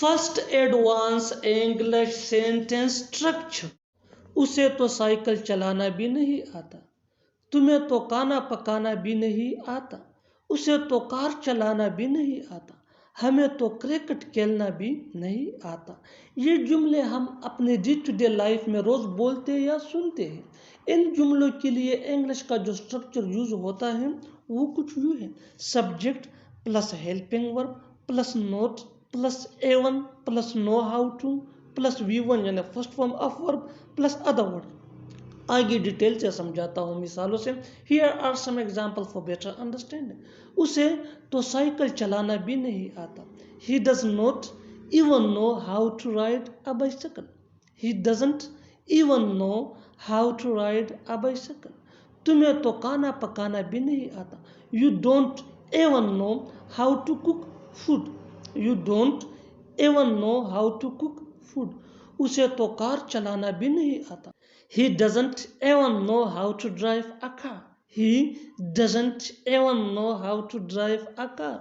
First advance English sentence structure. उसे तो cycle चलाना भी नहीं आता, तुम्हें तो खाना पकाना भी नहीं आता, उसे तो कार चलाना भी नहीं आता, हमें तो क्रिकेट खेलना भी नहीं आता। ये जुमले हम अपने डे टू डे लाइफ में रोज़ बोलते या सुनते हैं। इन जुमलों के लिए इंग्लिश का जो स्ट्रक्चर यूज होता है वो कुछ यूँ है: subject plus helping verb plus not plus A1 plus know how to plus V1 यानी first form of verb plus other word. आगे डिटेल से समझाता हूँ मिसालों से। Here are some example for better understanding. उसे तो साइकिल चलाना भी नहीं आता। He does not even know how to ride a bicycle. He doesn't even know how to ride a bicycle. तुम्हें तो खाना पकाना भी नहीं आता। You don't even know how to cook food. You don't even know how to cook food. उसे तो car चलाना भी नहीं आता। He doesn't even know how to drive a car. He doesn't even know how to drive a car.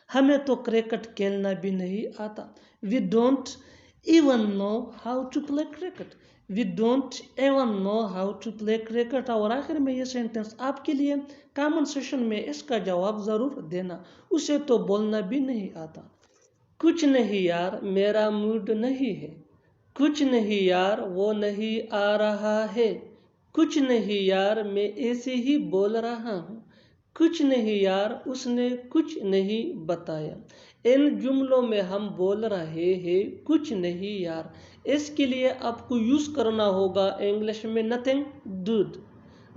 हमें तो cricket खेलना भी नहीं आता। We don't even know how to play cricket. We don't even know how to play cricket. और आखिर में ये सेंटेंस आपके लिए कमेंट सेशन में इसका जवाब ज़रूर देना। उसे तो बोलना भी नहीं आता। कुछ नहीं यार मेरा मूड नहीं है। कुछ नहीं यार वो नहीं आ रहा है। कुछ नहीं यार मैं ऐसे ही बोल रहा हूँ। कुछ नहीं यार उसने कुछ नहीं बताया। इन जुमलों में हम बोल रहे हैं कुछ नहीं यार। इसके लिए आपको यूज़ करना होगा इंग्लिश में nothing dude.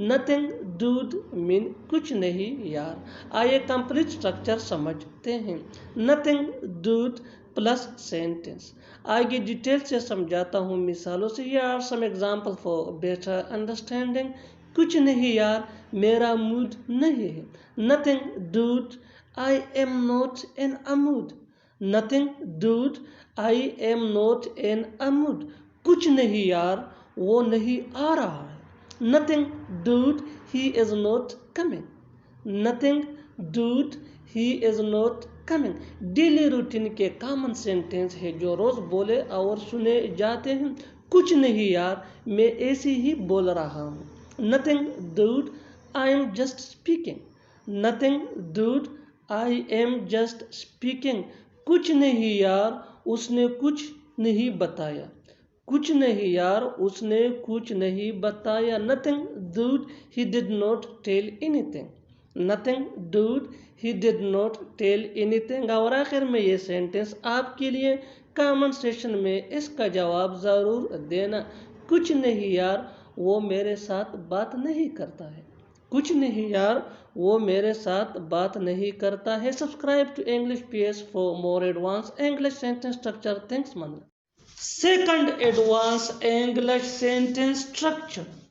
Nothing dude mean कुछ नहीं यार। आइए कंप्लीट स्ट्रक्चर समझते हैं। Nothing dude plus sentence. आगे डिटेल से समझाता हूँ मिसालों से। Here are some example for better understanding. कुछ नहीं यार मेरा मूड नहीं है। Nothing dude I am not in a mood. Nothing dude I am not in a mood. कुछ नहीं यार वो नहीं आ रहा है। Nothing dude he is not coming. Nothing dude he is not coming. Daily routine के कॉमन सेंटेंस है जो रोज बोले और सुने जाते हैं। कुछ नहीं यार मैं ऐसे ही बोल रहा हूँ। Nothing dude I am just speaking. Nothing dude I am just speaking. कुछ नहीं यार उसने कुछ नहीं बताया। कुछ नहीं यार उसने कुछ नहीं बताया। Nothing dude he did not tell anything. Nothing dude he did not tell anything। और आखिर में ये सेंटेंस आपके लिए कमेंट सेशन में इसका जवाब ज़रूर देना। कुछ नहीं यार वो मेरे साथ बात नहीं करता है। कुछ नहीं यार वो मेरे साथ बात नहीं करता है। Subscribe to English PS for more advance English sentence structure. Thanks man. Second advanced English sentence structure.